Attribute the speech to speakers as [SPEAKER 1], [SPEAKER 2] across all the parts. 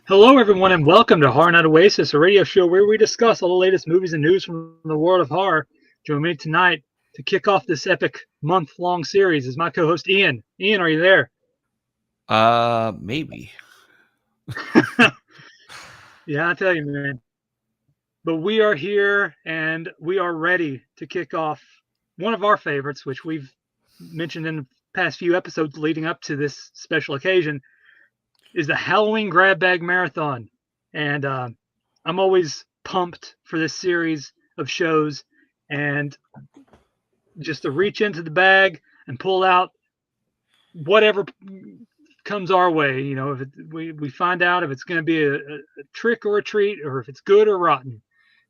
[SPEAKER 1] Hello, everyone, and welcome to Horror Night Oasis, a radio show where we discuss all the latest movies and news from the world of horror. Join me tonight to kick off this epic month-long series is my co-host Ian. Ian, are you there?
[SPEAKER 2] Maybe.
[SPEAKER 1] Yeah, I tell you, man. But we are here and we are ready to kick off one of our favorites, which we've mentioned in the past few episodes leading up to this special occasion, is the Halloween Grab Bag Marathon. And I'm always pumped for this series of shows and just to reach into the bag and pull out whatever comes our way. You know, if we find out if it's going to be a trick or a treat or if it's good or rotten.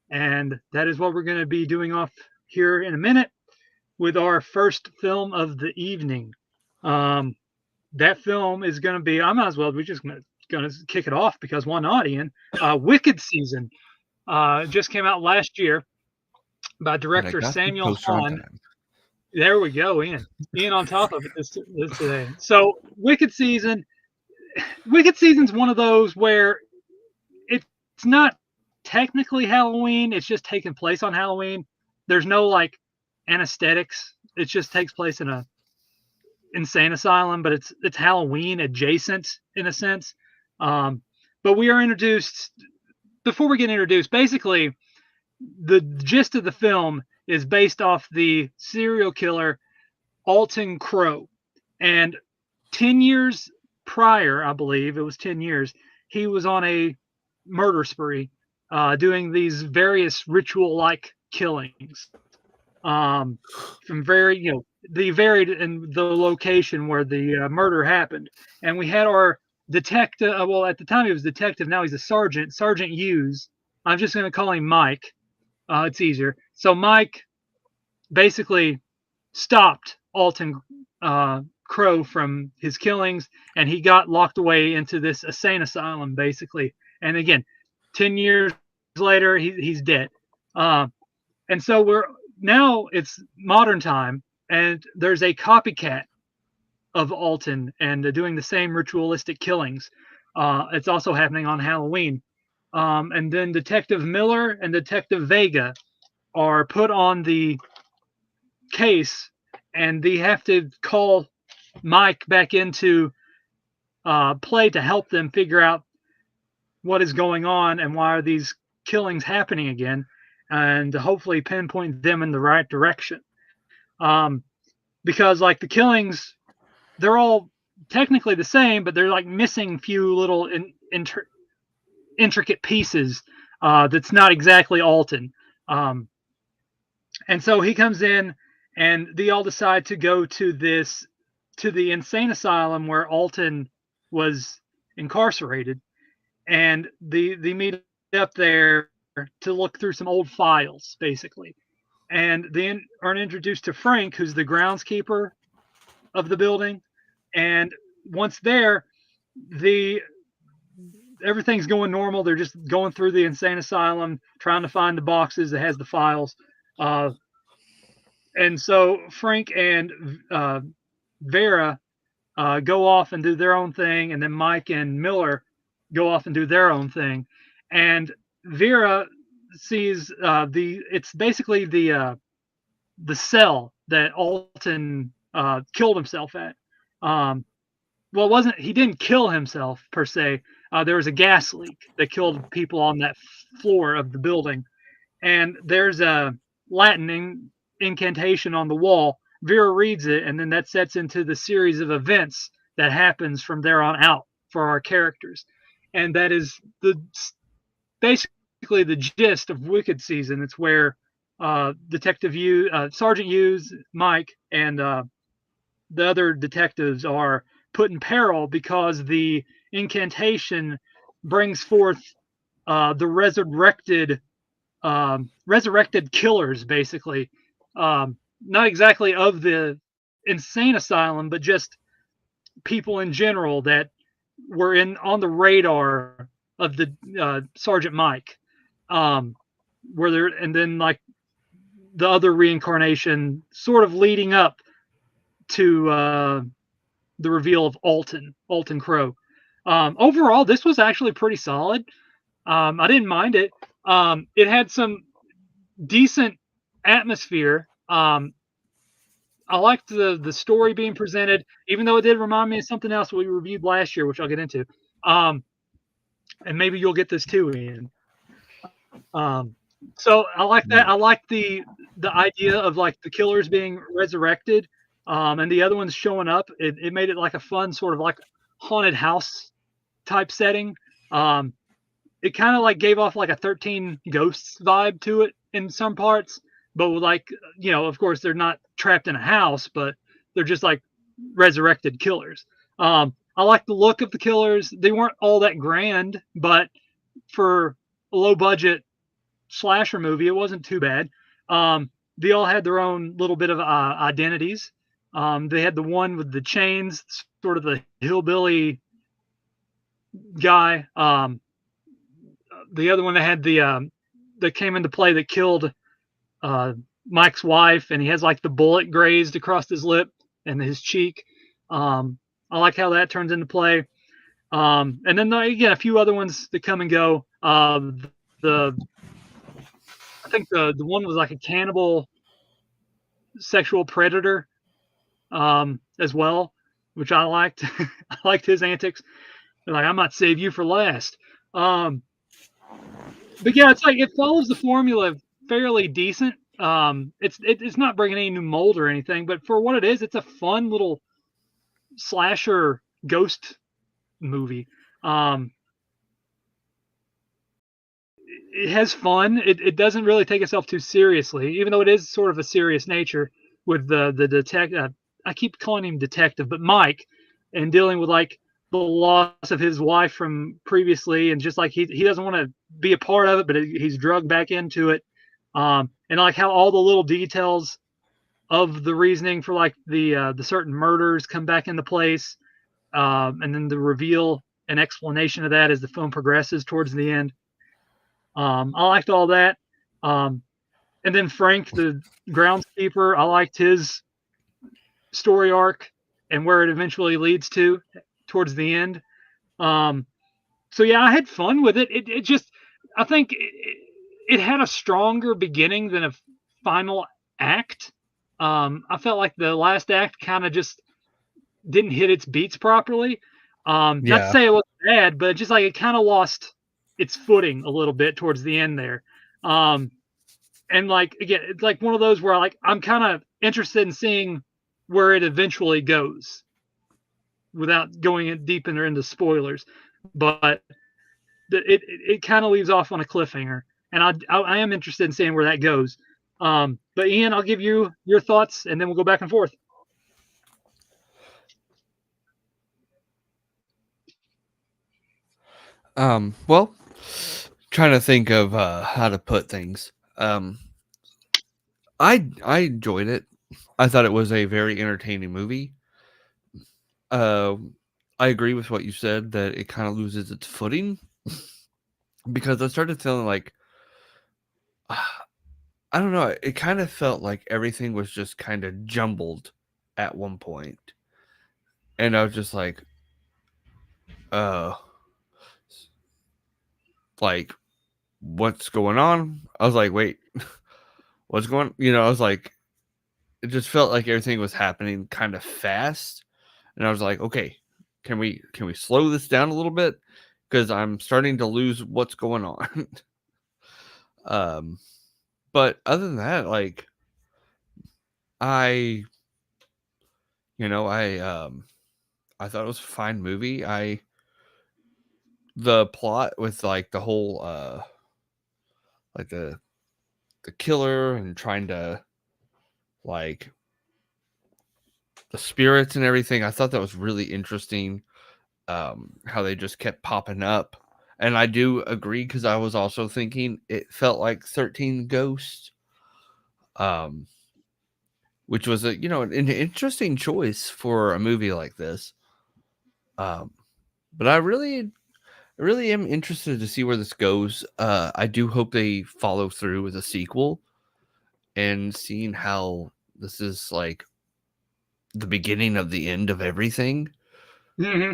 [SPEAKER 1] And that is what we're going to be doing off here in a minute with our first film of the evening. Um, that film is going to be, I might as well, we're just going to kick it off because why not, Ian? Wicked Season just came out last year by
[SPEAKER 2] And I
[SPEAKER 1] director
[SPEAKER 2] got the
[SPEAKER 1] Samuel
[SPEAKER 2] poster on
[SPEAKER 1] Hahn.
[SPEAKER 2] time.
[SPEAKER 1] There we go, Ian. Ian on top of it this today. So Wicked Season's one of those where it's not technically Halloween. It's just taking place on Halloween. There's no like anesthetics. It just takes place in a insane asylum, but it's Halloween adjacent in a sense. But we are introduced before we get introduced. Basically, the gist of the film is based off the serial killer Alton Crow, and 10 years prior, I believe it was 10 years, he was on a murder spree, doing these various ritual-like killings. From very, the varied in the location where the murder happened. And we had our detective, well, at the time he was detective, now he's a sergeant, Sergeant Hughes. I'm just going to call him Mike. It's easier. So Mike basically stopped Alton Crow from his killings, and he got locked away into this insane asylum, basically. And again, 10 years later, he's dead. And so it's modern time, and there's a copycat of Alton and doing the same ritualistic killings. It's also happening on Halloween. And then Detective Miller and Detective Vega are put on the case, and they have to call Mike back into play to help them figure out what is going on and why are these killings happening again, and to hopefully pinpoint them in the right direction. Because like the killings, they're all technically the same, but they're like missing few little intricate pieces that's not exactly Alton. And so he comes in, and they all decide to go to the insane asylum where Alton was incarcerated, and they meet up there to look through some old files, basically. And they are introduced to Frank, who's the groundskeeper of the building. And once there, the everything's going normal. They're just going through the insane asylum, trying to find the boxes that has the files. And so Frank and Vera go off and do their own thing, and then Mike and Miller go off and do their own thing. And Vera sees it's basically the cell that Alton killed himself at. Well, it wasn't, he didn't kill himself per se. There was a gas leak that killed people on that floor of the building, and there's a Latin incantation on the wall. Vera reads it, and then that sets into the series of events that happens from there on out for our characters, and that is basically the gist of Wicked Season. It's where Sergeant Hughes, Mike, and the other detectives are put in peril because the incantation brings forth the resurrected killers, basically. Not exactly of the insane asylum, but just people in general that were on the radar of the Sergeant Mike. Where there, and then like the other reincarnation, sort of leading up to the reveal of Alton Crow. Overall, this was actually pretty solid. I didn't mind it. It had some decent atmosphere. I liked the story being presented, even though it did remind me of something else we reviewed last year, which I'll get into. And maybe you'll get this too, Ian. So I like that. I like the idea of like the killers being resurrected, and the other ones showing up. It made it like a fun sort of like haunted house type setting. Um, it kind of like gave off like a 13 Ghosts vibe to it in some parts, but with like, of course they're not trapped in a house, but they're just like resurrected killers. I like the look of the killers. They weren't all that grand, but for a low budget slasher movie, it wasn't too bad. They all had their own little bit of identities. They had the one with the chains, sort of the hillbilly guy. The other one that had that came into play that killed Mike's wife, and he has like the bullet grazed across his lip and his cheek. I like how that turns into play. And then again, a few other ones that come and go. The I think the one was like a cannibal sexual predator as well, which I liked. I liked his antics. They're like, I might save you for last. But yeah, it's like it follows the formula fairly decent. It's not bringing any new mold or anything, but for what it is, it's a fun little slasher ghost movie. It has fun. It doesn't really take itself too seriously, even though it is sort of a serious nature with the detective. I keep calling him detective, but Mike, and dealing with like the loss of his wife from previously, and just like he doesn't want to be a part of it, but he's drugged back into it. And like how all the little details of the reasoning for like the certain murders come back into place, and then the reveal and explanation of that as the film progresses towards the end. I liked all that. And then Frank, the groundskeeper, I liked his story arc and where it eventually leads to towards the end. So yeah, I had fun with it. It just, I think it had a stronger beginning than a final act. I felt like the last act kind of just didn't hit its beats properly. Not to say it was bad, but just like it kind of lost its footing a little bit towards the end there. And like again, it's like one of those where like I'm kind of interested in seeing where it eventually goes, without going in deep into spoilers. But it kind of leaves off on a cliffhanger, and I am interested in seeing where that goes. But Ian, I'll give you your thoughts, and then we'll go back and forth.
[SPEAKER 2] Well, trying to think of how to put things. I enjoyed it. I thought it was a very entertaining movie. I agree with what you said that it kind of loses its footing because I started feeling like I don't know. It kind of felt like everything was just kind of jumbled at one point, and I was just uh, like, what's going on? I was like, wait, what's going? I was like, it just felt like everything was happening kind of fast, and I was like, okay, can we slow this down a little bit because I'm starting to lose what's going on. But other than that, like, I I thought it was a fine movie. The plot with like the whole like the killer and trying to like the spirits and everything, I thought that was really interesting. How they just kept popping up. And I do agree because I was also thinking it felt like 13 Ghosts. Which was an interesting choice for a movie like this. But I really am interested to see where this goes. I do hope they follow through with a sequel and seeing how this is like the beginning of the end of everything.
[SPEAKER 1] Mm-hmm.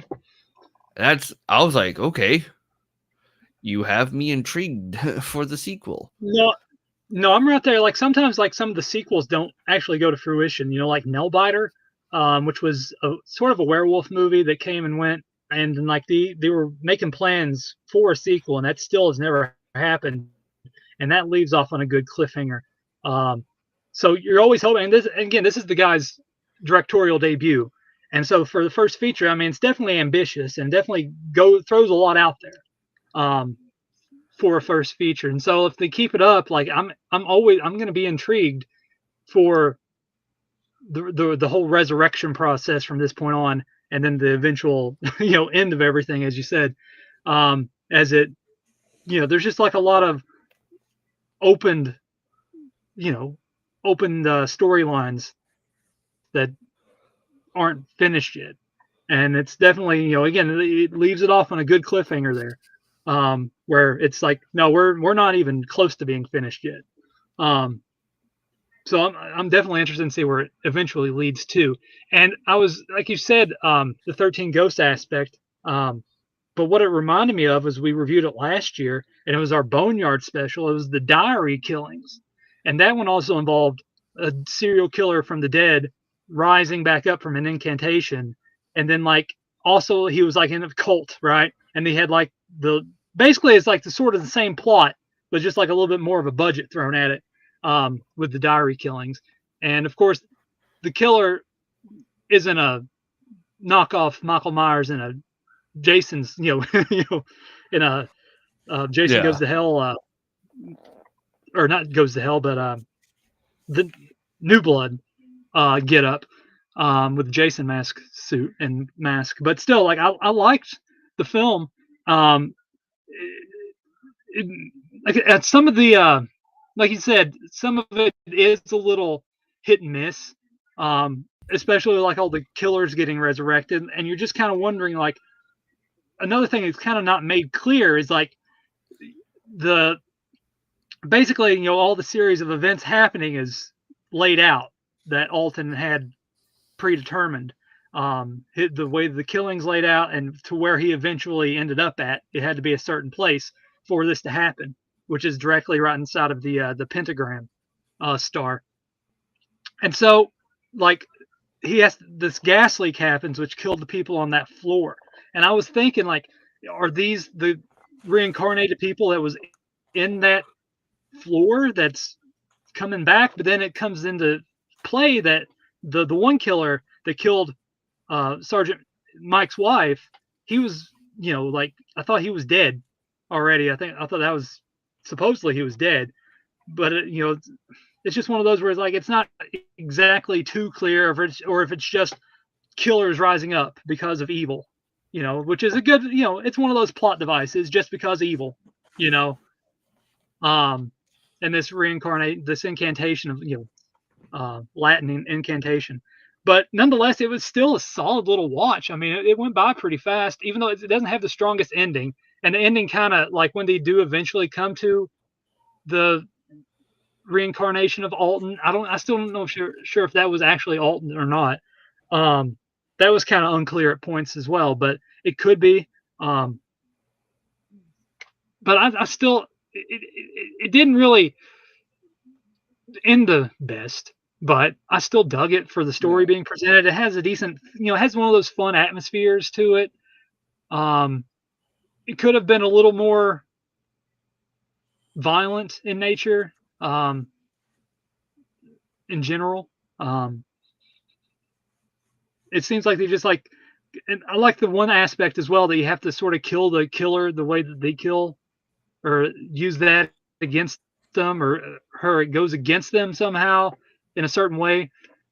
[SPEAKER 2] I was like, okay, you have me intrigued for the sequel.
[SPEAKER 1] No, I'm right there. Like sometimes, like some of the sequels don't actually go to fruition. Like Nailbiter, which was a sort of a werewolf movie that came and went, and then, like they were making plans for a sequel, and that still has never happened, and that leaves off on a good cliffhanger. So you're always hoping. And this again, this is the guy's directorial debut, and so for the first feature, I mean, it's definitely ambitious and definitely throws a lot out there. For a first feature. And so if they keep it up, like I'm going to be intrigued for the whole resurrection process from this point on, and then the eventual end of everything, as you said. As it there's just like a lot of opened storylines that aren't finished yet, and it's definitely again, it leaves it off on a good cliffhanger there. Where it's like, no, we're not even close to being finished yet. So I'm definitely interested in see where it eventually leads to. And I was, like you said, the 13 Ghost aspect. But what it reminded me of was we reviewed it last year, and it was our Boneyard special. It was the diary killings, and that one also involved a serial killer from the dead rising back up from an incantation, and then like also he was like in a cult, right? And they had like basically it's like the sort of the same plot, but just like a little bit more of a budget thrown at it, with the diary killings. And of course, the killer isn't a knockoff Michael Myers in a Jason's, in a Jason Goes to Hell, or not Goes to Hell, but the New Blood get up, with the Jason suit and mask. But still, like I liked the film. Like at some of the, like you said, some of it is a little hit and miss, especially like all the killers getting resurrected, and you're just kind of wondering, like, another thing that's kind of not made clear is like basically all the series of events happening is laid out that Alton had predetermined. The way the killings laid out and to where he eventually ended up at, it had to be a certain place for this to happen, which is directly right inside of the pentagram star. And so, like, this gas leak happens, which killed the people on that floor. And I was thinking, like, are these the reincarnated people that was in that floor that's coming back? But then it comes into play that the one killer that killed Sergeant Mike's wife, he was, like, I thought he was dead already. I thought that was supposedly he was dead, but it's just one of those where it's like it's not exactly too clear if it's just killers rising up because of evil, which is a good, it's one of those plot devices, just because evil, and this incantation of Latin incantation. But nonetheless, it was still a solid little watch. I mean, it went by pretty fast, even though it doesn't have the strongest ending. And the ending kind of, like, when they do eventually come to the reincarnation of Alton, I still don't know sure if that was actually Alton or not. That was kind of unclear at points as well, but it could be. But I still, it didn't really end the best, but I still dug it for the story being presented. It has a decent, it has one of those fun atmospheres to it. It could have been a little more violent in nature, in general. It seems like they just like, and I like the one aspect as well that you have to sort of kill the killer the way that they kill, or use that against them, or her, it goes against them somehow in a certain way.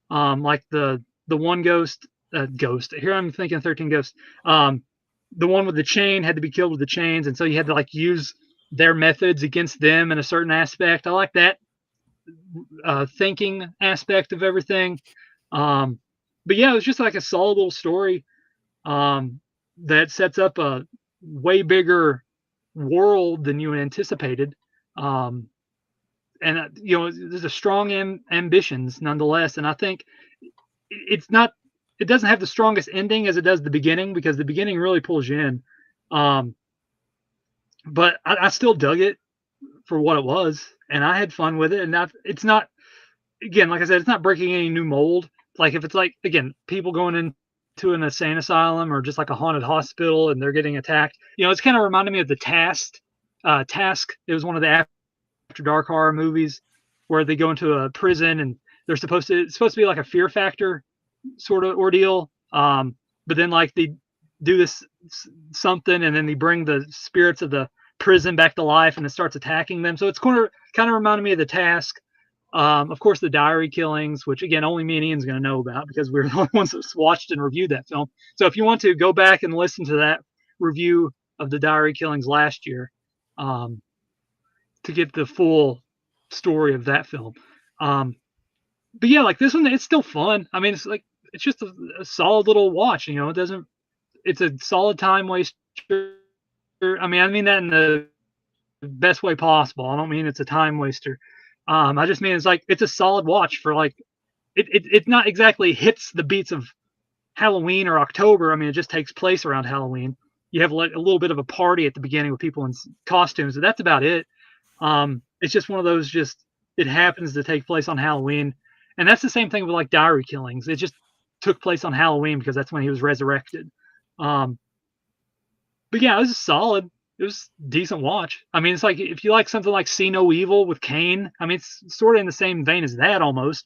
[SPEAKER 1] Like the one ghost here, I'm thinking 13 Ghosts. The one with the chain had to be killed with the chains, and so you had to like use their methods against them in a certain aspect. I like that thinking aspect of everything. But yeah, it was just like a solid little story that sets up a way bigger world than you anticipated. And there's a strong ambitions nonetheless, and I think it's not it doesn't have the strongest ending as it does the beginning, because the beginning really pulls you in. But I still dug it for what it was, and I had fun with it. And it's not, again, like I said, it's not breaking any new mold. Like if it's like, again, people going into an insane asylum or just like a haunted hospital and they're getting attacked, it's kind of reminded me of the Task. It was one of the After Dark horror movies where they go into a prison and it's supposed to be like a Fear Factor sort of ordeal. But then like they do this something and then they bring the spirits of the prison back to life and it starts attacking them. So it's kind of reminded me of the Task. Of course, the diary killings, which again only me and Ian's going to know about because we're the only ones that's watched and reviewed that film. So if you want to go back and listen to that review of the diary killings last year, to get the full story of that film. But yeah, like this one, it's still fun. I mean, it's just a solid little watch. It's a solid time waster. I mean that in the best way possible. I don't mean it's a time waster. I just mean it's a solid watch for like, it not exactly hits the beats of Halloween or October. I mean, it just takes place around Halloween. You have like a little bit of a party at the beginning with people in costumes, but that's about it. It's just one of those, it happens to take place on Halloween. And that's the same thing with like diary killings. It just took place on Halloween because that's when he was resurrected. But yeah, it was solid. It was a decent watch. I mean, it's like if you like something like See No Evil with Kane, I mean, it's sort of in the same vein as that almost.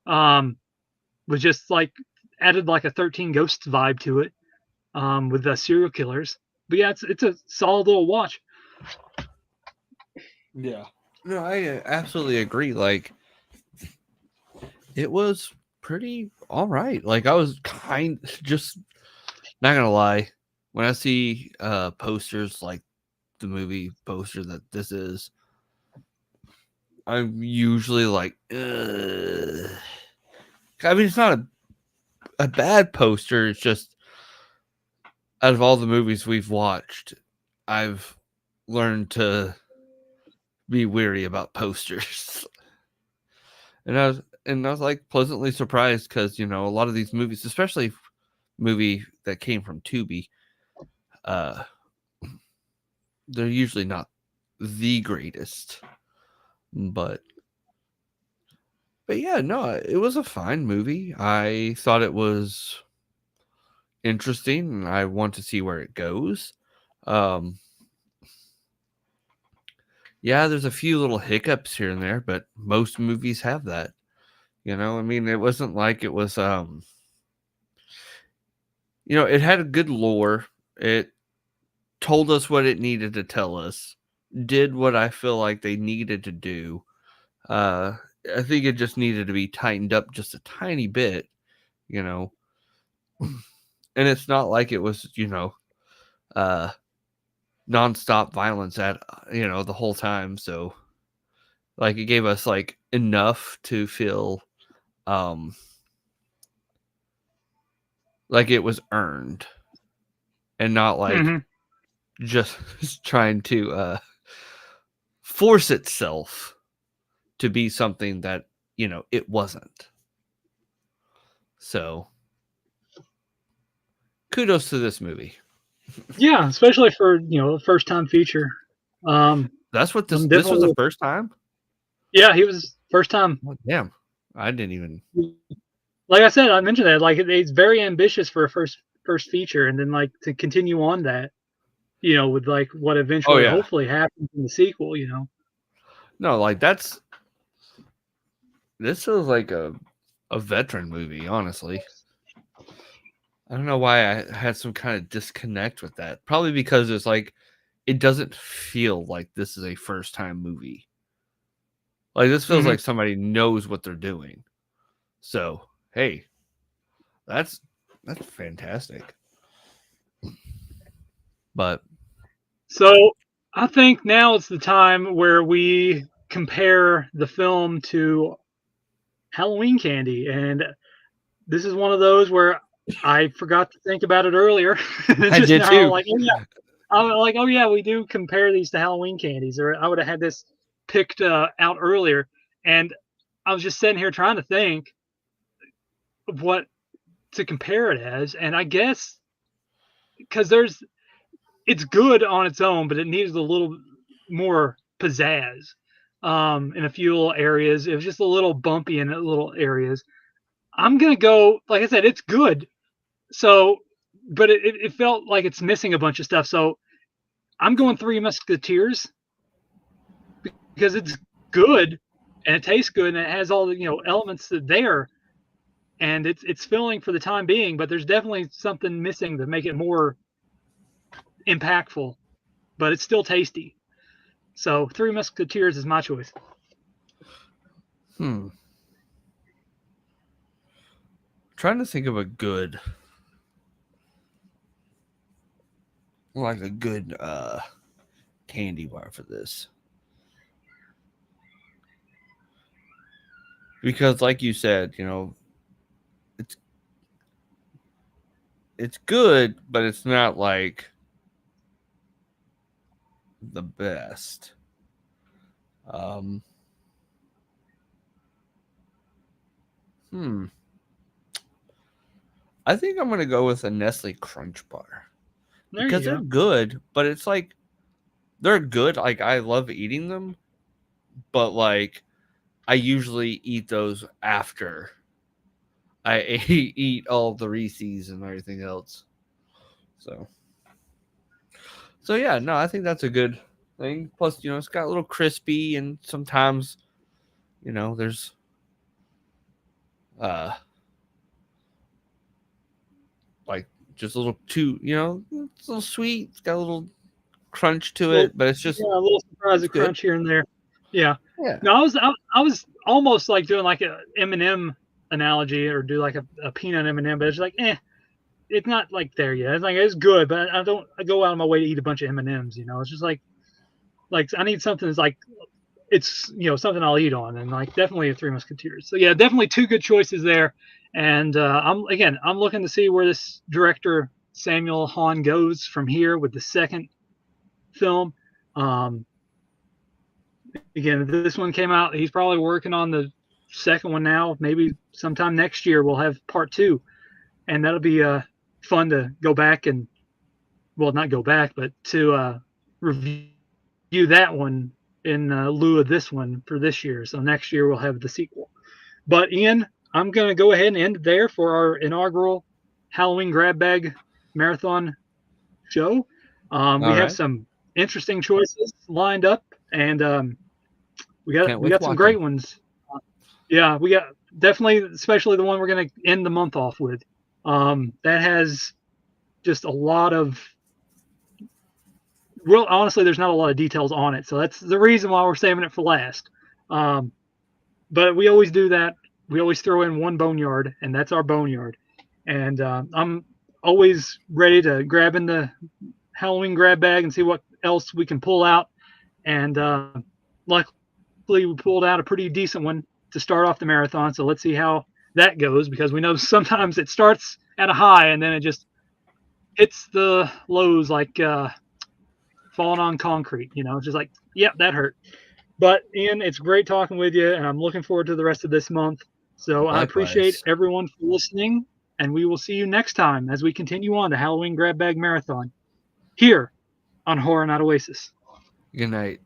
[SPEAKER 1] With just like added like a 13 Ghosts vibe to it, with the serial killers. But yeah, it's a solid little watch.
[SPEAKER 2] Yeah. No, I absolutely agree. Like, it was pretty all right. Like, I was just not gonna lie, when I see posters like the movie poster that this is, I'm usually like, ugh. I mean, it's not a bad poster. It's just, out of all the movies we've watched, I've learned to be weary about posters. And I was like pleasantly surprised because, a lot of these movies, especially movie that came from Tubi, they're usually not the greatest. But yeah, no, it was a fine movie. I thought it was interesting and I want to see where it goes. Yeah, there's a few little hiccups here and there, but most movies have that. I mean, it wasn't like it was, it had a good lore. It told us what it needed to tell us, did what I feel like they needed to do. I think it just needed to be tightened up just a tiny bit, and it's not like it was, nonstop violence at, the whole time. So like it gave us like enough to feel, like it was earned and not like just trying to force itself to be something that it wasn't. So kudos to this movie.
[SPEAKER 1] Yeah, especially for a first time feature.
[SPEAKER 2] That's what this was the first time.
[SPEAKER 1] Yeah, he was first time.
[SPEAKER 2] Oh, damn, I didn't even.
[SPEAKER 1] Like I said, I mentioned that like it's very ambitious for a first feature, and then like to continue on that, with like what eventually hopefully happens in the sequel.
[SPEAKER 2] No, like this was like a veteran movie, honestly. I don't know why I had some kind of disconnect with that. Probably because it's like it doesn't feel like this is a first time movie. Like this feels like somebody knows what they're doing. So, hey, that's fantastic. But
[SPEAKER 1] so I think now it's the time where we compare the film to Halloween Candy, and this is one of those where I forgot to think about it earlier.
[SPEAKER 2] I did too.
[SPEAKER 1] Like, I'm like, oh yeah, we do compare these to Halloween Candies, or I would have had this picked out earlier. And I was just sitting here trying to think of what to compare it as, and I guess because it's good on its own, but it needs a little more pizzazz in a few little areas. It was just a little bumpy in little areas. I'm gonna go, like I said, it's good. So, but it felt like it's missing a bunch of stuff. So I'm going Three Musketeers because it's good and it tastes good and it has all the elements that there, and it's filling for the time being. But there's definitely something missing to make it more impactful. But it's still tasty. So Three Musketeers is my choice.
[SPEAKER 2] Trying to think of a good candy bar for this. Because like you said, it's good, but it's not like the best. I think I'm going to go with a Nestle Crunch Bar. Because they're good, but it's like they're good. Like I love eating them, but like I usually eat those after I eat all the Reese's and everything else. So yeah, no, I think that's a good thing. Plus, it's got a little crispy, and sometimes, there's like just a little too, it's a little sweet. It's got a little crunch to it, but it's just
[SPEAKER 1] a little surprise of crunch here and there. Yeah.
[SPEAKER 2] Yeah.
[SPEAKER 1] No, I was almost like doing like a M&M analogy or do like a peanut M&M, but it's like it's not like there yet. It's like it's good, but I go out of my way to eat a bunch of M&Ms. It's just like I need something that's like it's something I'll eat on, and like definitely a Three Musketeers. So yeah, definitely two good choices there. And I'm looking to see where this director Samuel Hahn goes from here with the second film. Again, this one came out. He's probably working on the second one now. Maybe sometime next year we'll have part 2, and that'll be fun to go back and, well, not go back, but to review that one in lieu of this one for this year. So next year we'll have the sequel. But Ian, I'm going to go ahead and end it there for our inaugural Halloween Grab Bag Marathon show. We have some interesting choices lined up, and we got some great ones. Yeah, we got definitely, especially the one we're going to end the month off with. That has just a lot of, real honestly, there's not a lot of details on it, so that's the reason why we're saving it for last. But we always do that. We always throw in one boneyard, and that's our boneyard. And I'm always ready to grab in the Halloween grab bag and see what else we can pull out. And luckily, we pulled out a pretty decent one to start off the marathon. So let's see how that goes, because we know sometimes it starts at a high and then it just hits the lows like falling on concrete. It's just like, yep, that hurt. But Ian, it's great talking with you, and I'm looking forward to the rest of this month. So likewise. I appreciate everyone for listening, and we will see you next time as we continue on the Halloween Grab Bag Marathon here on Horror Night Oasis.
[SPEAKER 2] Good night.